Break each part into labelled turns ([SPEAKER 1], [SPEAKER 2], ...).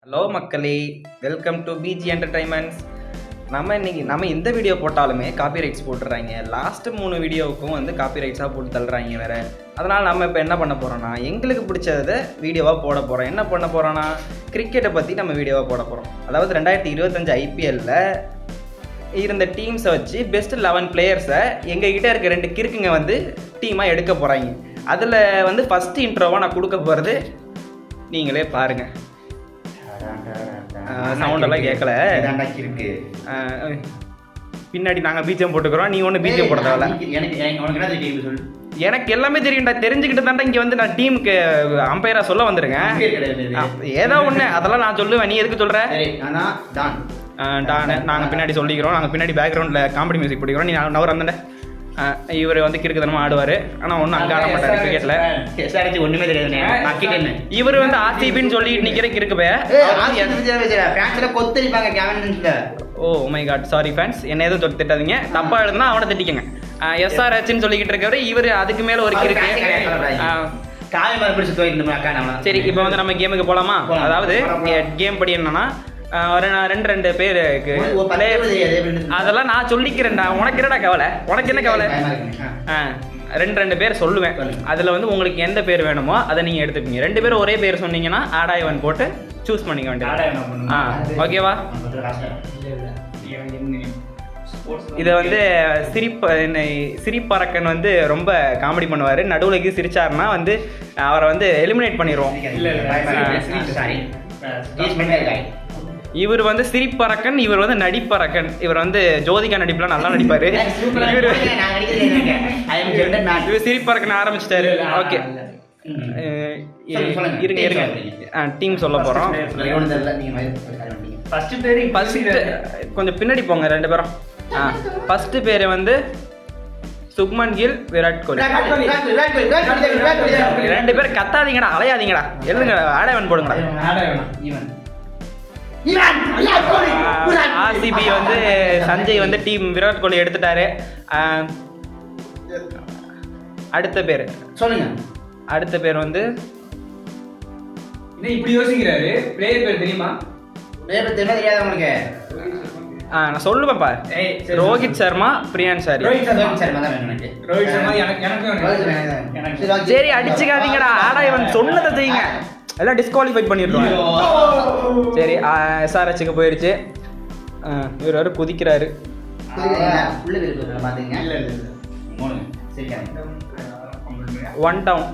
[SPEAKER 1] Hello மக்களே, welcome to PG entertainments. நம்ம இந்த வீடியோ போட்டாலுமே காப்பி ரைட்ஸ் போட்டுடுறாங்க. லாஸ்ட்டு 3 வீடியோவுக்கும் வந்து காப்பி ரைட்ஸாக போட்டு தள்ளுறாங்க வேறு. அதனால் நம்ம இப்போ என்ன பண்ண போகிறோன்னா, எங்களுக்கு பிடிச்சதை வீடியோவாக போட போகிறோம். என்ன பண்ண போகிறோன்னா, கிரிக்கெட்டை பற்றி நம்ம வீடியோவாக போட போகிறோம். அதாவது 2025 ஐபிஎல்லில் இருந்த டீம்ஸை வச்சு பெஸ்ட் 11 பிளேயர்ஸை எங்ககிட்ட இருக்க 2 கிறுக்குங்க வந்து டீமாக எடுக்க போகிறாங்க. அதில் வந்து ஃபஸ்ட்டு இன்ட்ரோவாக நான் கொடுக்க போகிறது நீங்களே பாருங்கள். சவுண்டெல்லாம் கேட்கல. பின்னாடி நாங்கள் பீச்சம் போட்டுக்கிறோம், நீ ஒன்றும் பீச்சம் போட தேவையில்ல. எனக்கு எல்லாமே தெரியும்டா. தெரிஞ்சுக்கிட்டு தாண்டா இங்கே வந்து நான் டீமுக்கு அம்பையராக சொல்ல வந்துருக்கேன். ஏதோ ஒன்று அதெல்லாம் நான் சொல்லுவேன், நீ எதுக்கு சொல்கிற? நாங்கள் பின்னாடி சொல்லிக்கிறோம், நாங்கள் பின்னாடி பேக்ரவுண்டில் காமெடி மியூசிக் பிடிக்கிறோம். நீ நவர் வந்தேன். இவர் வந்து கிறுக்குத்தனமா ஆடுவார், ஆனால் ஒன்றும் அங்கே ஆட மாட்டார் கிரிக்கெட்டில். ஒன்றுமே தெரியாது. இவர் வந்து ஆர்சிபின்னு சொல்லிட்டு நிற்கிற கிறுக்கு. Oh my god, sorry fans, என்ன எதுவும் சொல்லி திட்டாதீங்க. தப்பா எழுதுனா அவனை திட்டிக்கங்க. எஸ்ஆர்ஹெச்னு சொல்லிக்கிட்டு இருக்கவர் இவர் அதுக்கு மேலே ஒரு கிறுக்கு. சரி, இப்போ வந்து நம்ம கேமுக்கு போகலாமா? அதாவது கேம் படி என்னன்னா, 2 பேர் இருக்கு. அதெல்லாம் நான் சொல்லிக்கிறேன்டா, உனக்கு என்னடா கவலை? உனக்கு என்ன கவலை? 2 பேர் சொல்லுவேன். அதில் வந்து உங்களுக்கு எந்த பேர் வேணுமோ அதை நீங்கள் எடுத்துப்பீங்க. 2 பேரும் ஒரே பேர் சொன்னீங்கன்னா ஆடாயவன் போட்டு சூஸ் பண்ணிக்க வேண்டியது. ஓகேவா? இதை வந்து சிரிப்பறக்கன் வந்து ரொம்ப காமெடி பண்ணுவார். நடுவுலக்கு சிரிச்சாருன்னா வந்து அவரை வந்து எலிமினேட் பண்ணிடுவோம். இவர் வந்து சிரிப்பறக்கன், இவர் வந்து நடிப்பறக்கன். இவர் வந்து ஜோதிகா நடிப்புலாம் நல்லா நடிப்பாரு. இவர் சிரிப்பறக்கன் ஆரம்பிச்சிட்டாரு. ஓகே, இருங்க டீம் சொல்ல போறோம். கொஞ்சம் பின்னாடி போங்க 2 பேரும். ஃபர்ஸ்ட் பேரு வந்து சுக்மன் கில், விராட் கோலி. 2 பேர் கத்தாதீங்கடா, அலையாதீங்கடா, எழுதுங்க, ஆடவன் போடுங்கடா. ஆர்சிபி வந்து சஞ்சய் வந்து டீம் விராட் கோலி எடுத்துட்டாரு. அடுத்த பேர் சொல்லுங்க. அடுத்த பேர் வந்து
[SPEAKER 2] இப்படி யோசிக்கிறாரு. பிளேயர் பேர் தெரியுமா?
[SPEAKER 1] பிளேயர் பேர் தெரியாது உங்களுக்கு? நான் சொல்லுவேன்ப்பா. ரோஹித் சர்மா, பிரியான் சாரி. சரி, அடிச்சுக்காதீங்கடா, ஆடா இவன் சொன்னதை செய்யுங்க, எல்லாம் டிஸ்குவாலிஃபை பண்ணிடுறோம். சரி, எஸ்ஆர்ஹெச்சுக்கு போயிடுச்சு. இவர் வேறு குதிக்கிறாரு. One down.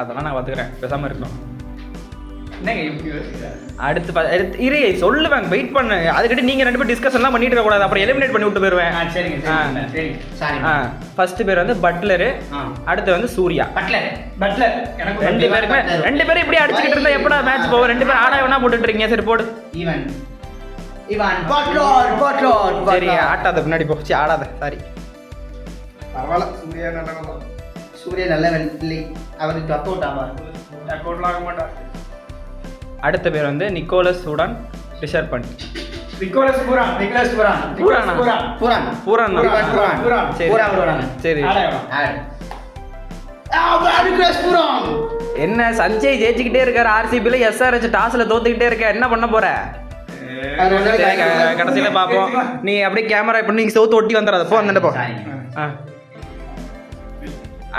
[SPEAKER 1] அதெல்லாம் நான் பார்த்துக்கிறேன், பேசாமல் இருக்கணும். அடுத்து இரு சொல்லுவேன், வெயிட் பண்ணு. அதுக்கிட்ட நீங்க 2 பேரும் டிஸ்கஷன்லாம் பண்ணிட்டு இருக்க கூடாது, அப்புறம் எலிமினேட் பண்ணி விட்டு போயிருவேன். ஃபர்ஸ்ட் பேர் வந்து பட்லரு, அடுத்து வந்து சூர்யா. பட்லர் 2 பேரும் இப்படி அடிச்சுக்கிட்டு இருந்தா எப்படா மேட்ச் போகும்? 2 பேரும் ஆடா வேணா போட்டுட்டு இருக்கீங்க. சரி போடு. சரி, ஆட்டாத, பின்னாடி போச்சு, ஆடாத. சாரி, பரவாயில்ல. சூர்யா நல்ல வெள்ளி, அவருக்கு டக் அவுட் ஆக மாட்டார். அடுத்த பேர் வந்து நிக்கோலஸ் சூடான், ரிஷர் பண்ட். என்ன சஞ்சய் ஜெயிச்சுக்கிட்டே இருக்காரு ஆர்சிபில, எஸ்ஆர்ஹெச் டாஸ்ல தோத்துக்கிட்டே இருக்க, என்ன பண்ண போற? கடைசியில பாப்போம். நீ அப்படியே கேமரா பண்ணி சவுத்து ஒட்டி வந்துடாத, போ வந்துட்டு போ.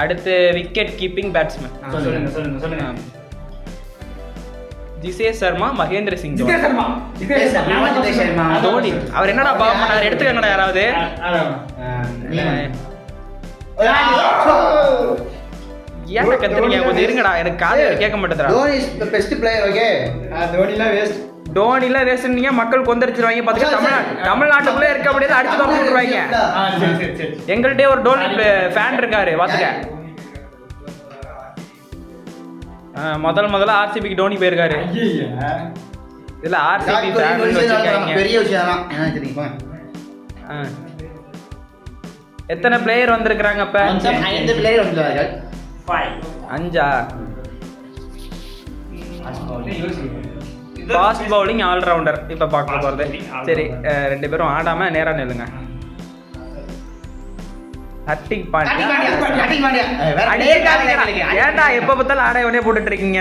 [SPEAKER 1] அடுத்து விக்கெட் கீப்பிங் பேட்ஸ்மேன். சொல்லுங்க. ஜிசேஷ் சர்மா, மகேந்திர சிங் தோனி. அவர் என்னடா பாவம் பண்ணாரு? எடுத்துக்கங்கடா யாராவது. ஏன்டா கத்துறீங்க? கொஞ்சம் இருங்கடா, எனக்கு காது கேட்க மாட்டேதுடா. Dhoni is best player. Okay, தோனிலாம் வேஸ்ட் நீங்க மக்கள் கொந்தரிச்சிருவாங்க. பாத்துக்க, தமிழ்நாட்டுக்குள்ளே இருக்க முடியாது, அடிச்சு தான் போட்டுருவாங்க. எங்கள்கிட்டயே ஒரு டோனி ஃபேன் இருக்காரு, பாத்துக்க. முதல்ல ஆர்சிபிக்கு டோனி போயிருக்காரு. இதுல ஆர்சிபி ஃபேன் வச்சிருக்காங்க, பெரிய விஷயம். எத்தனை பிளேயர் வந்திருக்காங்க? அப்ப 5 பிளேயர் வந்திருக்காங்க. 5 ஃபாஸ்ட் பவுலிங் ஆல்ரவுண்டர் இப்ப பார்க்க போறது. சரி, 2 பேரும் ஆடாம நேரா நில்லுங்க. ஹர்திக் பாண்டியா.
[SPEAKER 3] ஹர்திக் பாண்டியா. வேற
[SPEAKER 1] அடிக்காதீங்கடா. ஏன்டா எப்ப பார்த்தாலும் ஆடை உடனே போட்டுட்டு இருக்கீங்க?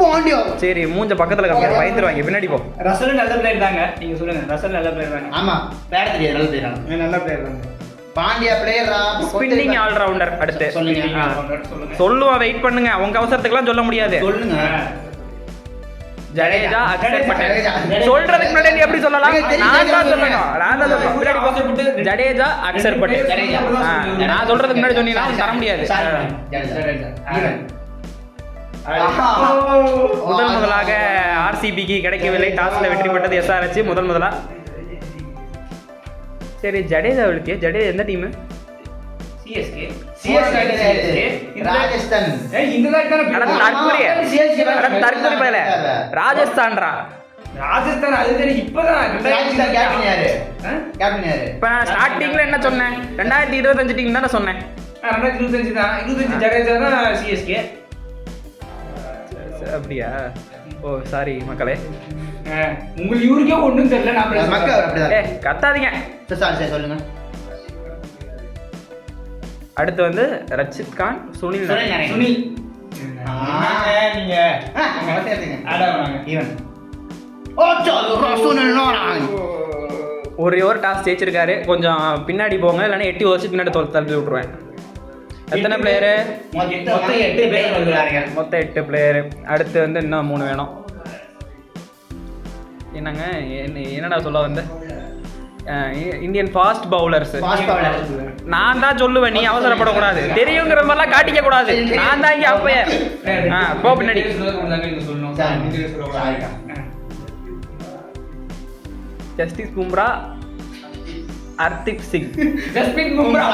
[SPEAKER 3] பாண்டியோ.
[SPEAKER 1] சரி மூஞ்ச பக்கத்துல காமிங்க, பயந்துருவாங்க. பின்னாடி போ.
[SPEAKER 2] ரசல் நல்ல பிளேயர் தாங்க. நீங்க சொல்லுங்க. ரசல் நல்ல பிளேயர் தாங்க.
[SPEAKER 3] ஆமா, பேட தெரியாது, நல்ல பிளேயர்.
[SPEAKER 2] நல்ல பிளேயர் தாங்க.
[SPEAKER 3] பாண்டியா பிளேயரா?
[SPEAKER 1] Spinning all rounder. அடுத்து
[SPEAKER 3] சொல்லுங்க.
[SPEAKER 2] சொல்லுங்க.
[SPEAKER 1] சொல்லுவா, வெயிட் பண்ணுங்க. உங்க அவசரத்துக்குலாம் சொல்ல முடியாது.
[SPEAKER 3] சொல்லுங்க.
[SPEAKER 1] ஜடேஜா, அக்ஷர் பட்டேல். சொல்றதுக்கு முன்னாடி நீ எப்படி சொல்லலாம்? நான் தான் சொல்லணும். பின்னாடி போ. ஜடேஜா, அக்ஷர் பட்டேல். நான் சொல்றதுக்கு முன்னாடி சொன்னீங்கன்னா தர முடியாது. முதலாக ஆர்சிபிக்கு கிடைக்கவில்லை. டாஸ்ல வெற்றி பெற்றது எஸ்ஆர்எச் முதலா. சரி ஜடேஜா விழுத்திய. ஜடேஜா எந்த டீம்?
[SPEAKER 2] சிஎஸ்கே.
[SPEAKER 3] ராஜஸ்தான்.
[SPEAKER 1] தற்கொலை பயல. ராஜஸ்தான்ரா.
[SPEAKER 2] ராஜஸ்தான் அது தெரியும். இப்பதான்
[SPEAKER 3] ராஜஸ்தான் கேப்டன் யாரு? கேப்டன் யாரு?
[SPEAKER 1] இப்ப நான் ஸ்டார்டிங்ல என்ன சொன்னேன்? 2025 டீம் தானே சொன்னேன்.
[SPEAKER 2] 2025 தான். 25 ஜடேஜா தான் சிஎஸ்கே.
[SPEAKER 1] அப்படியா? ஓ சாரி மக்களே.
[SPEAKER 2] உங்களுக்கு இவருக்கே ஒண்ணும் தெரியல. நான்
[SPEAKER 3] மக்கள் அப்படிதான்.
[SPEAKER 1] கத்தாதீங்க.
[SPEAKER 3] சரி சொல்லுங்க.
[SPEAKER 1] அடுத்து வந்து ரச்சித் கான், சுனில்.
[SPEAKER 2] சுனில்.
[SPEAKER 3] நீங்க
[SPEAKER 2] ஈவன்
[SPEAKER 1] ஒரே ஒரு டாஸ் ஜெயிச்சிருக்காரு. கொஞ்சம் பின்னாடி போங்க, இல்லைன்னா 8 வருஷம் பின்னாடி தள்ளி விட்டுருவேன். எத்தனை பிளேயரு?
[SPEAKER 3] மொத்தம் 8 பேர் வந்துறாங்க.
[SPEAKER 1] மொத்தம் 8 பிளேயரு. அடுத்து வந்து இன்னும் 3 வேணும். என்னங்க என்னடா சொல்ல வந்த? Indian fast bowlers. நான் தான் சொல்லுவேன், நீ அவசரப்படக்கூடாது. தெரியுங்கிற மாதிரிலாம் காட்டிக்க கூடாது. நான் தான் இங்கே அப்பைய போ பின்னாடி. ஜஸ்டிஸ் பும்ரா, ஹர்திக் சிங்.
[SPEAKER 2] ஜஸ்பிரீத் பும்ரா.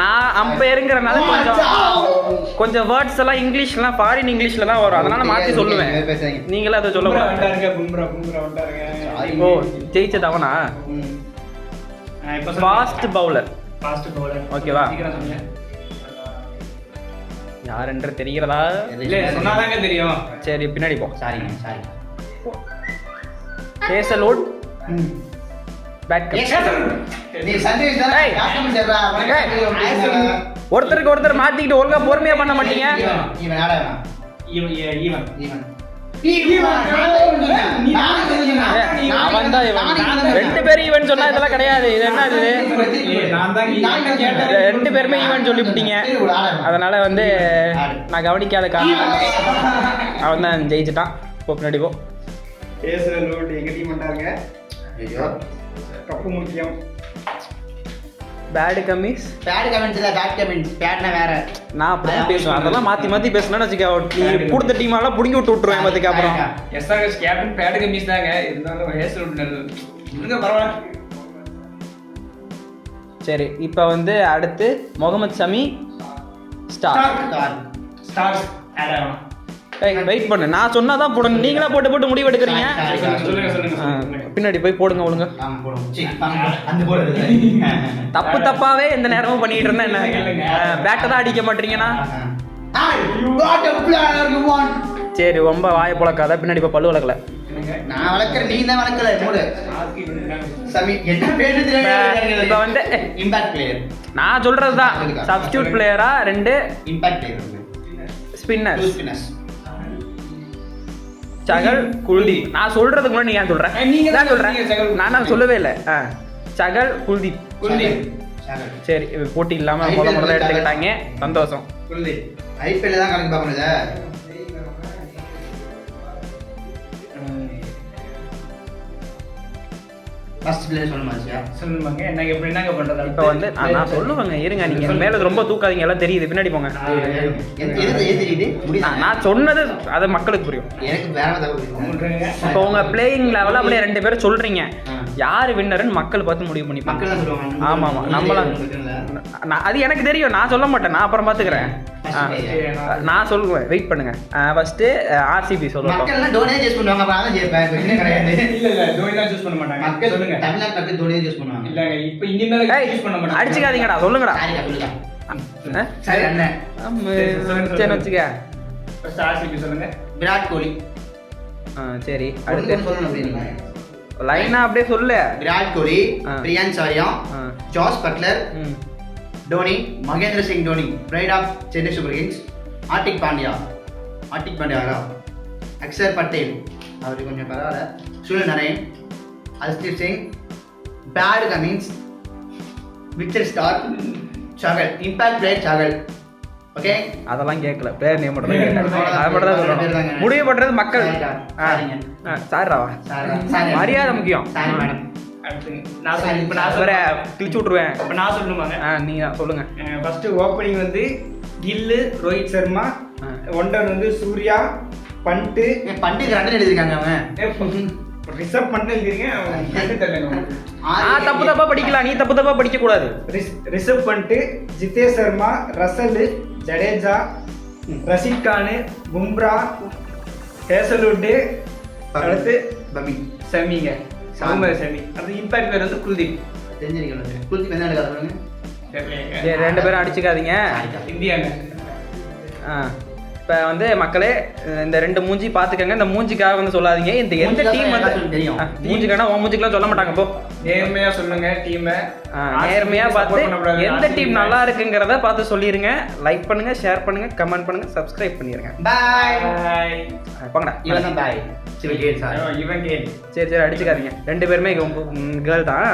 [SPEAKER 1] நான் அம்பையருங்கிறனால கொஞ்சம் வேர்ட்ஸ் எல்லாம் இங்கிலீஷ்லாம் ஃபாரின் இங்கிலீஷ்ல தான் வரும். அதனால மாற்றி சொல்லுவேன். நீங்களே அதை சொல்லக்கூடாது. ஓ ஜெயிச்சது அவனா? Fast bowler. ஓகேவா? யாருன்ற தெரிகிறதா?
[SPEAKER 2] சொன்னாதாங்க தெரியும்.
[SPEAKER 1] சரி பின்னாடி போ.
[SPEAKER 3] சாரி.
[SPEAKER 1] ஹேசல்வுட் பேட்.
[SPEAKER 3] நீ சந்தேஷ் தான காமெடி சொல்றா.
[SPEAKER 1] ஒருத்தருக்கு ஒருத்தர் மாத்திக்கிட்டு ஒழுங்கா பொறுமையா பண்ண மாட்டீங்க.
[SPEAKER 3] இவன் ஆடவனா?
[SPEAKER 2] ஈவன்.
[SPEAKER 1] அவன் தான் இவன். 2 பேரும் ஈவன் சொன்னா இதெல்லாம் கிடையாது. இது என்ன இது?
[SPEAKER 2] நான் தான் கேட்டேன்.
[SPEAKER 1] 2 பேருமே ஈவன் சொல்லிவிட்டீங்க. அதனால வந்து நான் கவனிக்காத காரணம் அவன் தான் ஜெயிச்சிட்டான். போ பின்னாடி போ.
[SPEAKER 2] எங்க டீம் வந்தாங்க.
[SPEAKER 3] ஐயோ
[SPEAKER 2] கப்பு முக்கியம்.
[SPEAKER 1] பேட் கமிஸ்.
[SPEAKER 3] பேட் கமெண்ட்ஸ் பேட்னா வேற.
[SPEAKER 1] நான் அப்படிதான் பேசுவேன். அதெல்லாம் மாத்தி பேசுனா வச்சுக்க, நீ கொடுத்த டீம் எல்லாம் புடிங்கி விட்டுருவேன் பாத்துக்க. அப்புறம்
[SPEAKER 2] எஸ்ஆர்எஸ் கேப்டன் பேட் கமிஸ் தாங்க. இருந்தாலும் பரவாயில்ல.
[SPEAKER 1] சரி இப்போ வந்து அடுத்து முகமது ஷமி,
[SPEAKER 2] ஸ்டார்ஸ் ஆட் ஆகணும்.
[SPEAKER 1] வெயிட் பண்ணு, நான் சொன்னாதான் போடணும். நீங்களா போட்டு முடிவு எடுக்கிறீங்க.
[SPEAKER 2] சொல்லுங்க.
[SPEAKER 1] பின்னாடி போய் போடுங்க ஒழுங்க. தப்பாவே எந்த நேரமும் பண்ணிட்டு இருந்தா என்ன? பேட்டை தான் அடிக்க மாட்டீங்கன்னா சரி. ரொம்ப வாயை புழக்காத. பின்னாடி போய் பல்லு வளர்க்கல.
[SPEAKER 3] நான் வளர்க்குற, நீ தான் வளர்க்கல. மூடு சமி. என்ன பேரு தெரியாது.
[SPEAKER 1] இப்போ வந்து
[SPEAKER 3] இம்பாக்ட் பிளேயர்.
[SPEAKER 1] நான் சொல்றதுதான். சப்ஸ்டியூட் பிளேயரா 2
[SPEAKER 3] impact player.
[SPEAKER 1] Spinners. Chahal, Kuldeep. நான் சொல்றதுக்கு முன்னாடி நீ ஏன் சொல்ற? நான் சொல்றேன். நான் சொல்லவே இல்லை. சகல், குல்தீப். சரி போட்டி இல்லாம முதல்ல எடுத்துக்கிட்டாங்க. சந்தோஷம்.
[SPEAKER 3] ஐபிஎல் தான் கணக்கு பார்க்கணும். ஃபர்ஸ்ட் பிளேயர்
[SPEAKER 2] சொல்லுங்க. என்ன எப்படினாங்க பண்றது?
[SPEAKER 1] இப்போ வந்து நான் சொல்லுவேங்க. இருங்க, நீங்க மேல ரொம்ப தூக்காதீங்க. எல்லாம் தெரியுது. பின்னாடி போங்க. நான் சொன்னது அது மக்களுக்கு புரியும். இப்போ உங்க பிளேயிங் லெவலில் அப்படியே 2 பேரும் சொல்றீங்க. யாரு வின்னர்னு மக்கள் பார்த்து முடிவு பண்ணிப்பாங்க. ஆமா நம்மளாம் அது எனக்கு தெரியும். நான் சொல்ல மாட்டேன். நான் அப்புறம் பார்த்துக்கிறேன். நான் சொல்லுவேன். வெயிட் பண்ணுங்க. ஃபர்ஸ்ட் ஆர்சிபி சொல்லுவாங்க. அடிச்சுக்காதீங்கடா. சொல்லுங்கடா.
[SPEAKER 3] சரி
[SPEAKER 1] வச்சுக்க.
[SPEAKER 2] விராட் கோலி.
[SPEAKER 1] சரி
[SPEAKER 3] அடுத்து
[SPEAKER 1] அடுத்து
[SPEAKER 3] சொல்லணும் அப்படிங்க.
[SPEAKER 1] லைனா அப்படியே சொல்லு.
[SPEAKER 3] Virat Kohli, Priyansh Arya, Jos Buttler,
[SPEAKER 1] hmm
[SPEAKER 3] Dhoni, Mahendra Singh Dhoni, pride of Chennai super kings, Hardik Pandya, Axar Patel, அவருக்கு கொஞ்சம் பரவாயில்ல, சுனில் நரேன், அல்ஸ்தீப் சிங், பேட் கமின்ஸ், விச்சர் Starc, Chahal, impact player Chahal. Okay,
[SPEAKER 1] அதெல்லாம் கேட்கல, பேர் நேம் மட்டும் தான் கேட்டேன். அதை மட்டும் தான் சொல்லணும். முடிவு பண்றது மக்கள். சாரிராவா, மரியாதை முக்கியம்.
[SPEAKER 3] Sorry madam.
[SPEAKER 2] அடுத்து நான்
[SPEAKER 1] வேற கிழிச்சு விட்டுருவேன்.
[SPEAKER 2] இப்போ நான் சொல்லணுமாங்க.
[SPEAKER 1] நீங்க சொல்லுங்க.
[SPEAKER 2] ஃபர்ஸ்ட் ஓப்பனிங் வந்து கில்லு, ரோஹித் சர்மா, ஒண்டர் வந்து சூர்யா, பண்ட்டு,
[SPEAKER 3] பண்டிகை ரெண்டு எழுதிருக்காங்க அவங்க.
[SPEAKER 2] ரிசர்வ் பண்ணிட்டு எழுதிருங்க. பண்ட்டு தெரியல.
[SPEAKER 1] நான் தப்பு தப்பா படிக்கலாம், நீ தப்பு தப்பா படிக்க கூடாது.
[SPEAKER 2] ரிசர்வ் பண்ணிட்டு ஜிதேஷ் சர்மா, ரசல், ஜடேஜா, ரஷீத் கான், பும்ரா, ஹேசல்வுட், அடுத்து
[SPEAKER 3] பமி
[SPEAKER 2] செமிங்க, முகமது செமி. அடுத்து இம்பாக்ட் பேர் வந்து குல்தீப்.
[SPEAKER 3] தெரிஞ்சிருக்கணும். குல்தீப் என்ன எடுக்காது பாருங்க.
[SPEAKER 1] சரி, ரெண்டு பேரும் அடிச்சுக்காதீங்க.
[SPEAKER 2] இந்தியாங்க.
[SPEAKER 1] இப்போ வந்து மக்களே இந்த ரெண்டு மூஞ்சி பார்த்துக்கங்க. இந்த மூஞ்சிக்காக வந்து சொல்லாதீங்க. இந்த எந்த டீம் வந்து
[SPEAKER 3] தெரியும்.
[SPEAKER 1] மூஞ்சிக்கான உன் மூஞ்சிக்கெல்லாம் சொல்ல மாட்டாங்க. போ,
[SPEAKER 2] நேர்மையா சொல்லுங்க டீமை.
[SPEAKER 1] நேர்மையா பார்த்து எந்த டீம் நல்லா இருக்குங்கிறத பார்த்து சொல்லிருங்க. லைக் பண்ணுங்க, ஷேர் பண்ணுங்க, கமெண்ட் பண்ணுங்க, சப்ஸ்கிரைப் பண்ணிருங்க.
[SPEAKER 3] பாய்.
[SPEAKER 1] போங்கடா.
[SPEAKER 3] இவன் தான் பாய். சிவகேல் சார்.
[SPEAKER 2] இவன் கேள்.
[SPEAKER 1] சரி சரி, அடிச்சுக்காதீங்க. ரெண்டு பேருமே கேர்ள் தான்.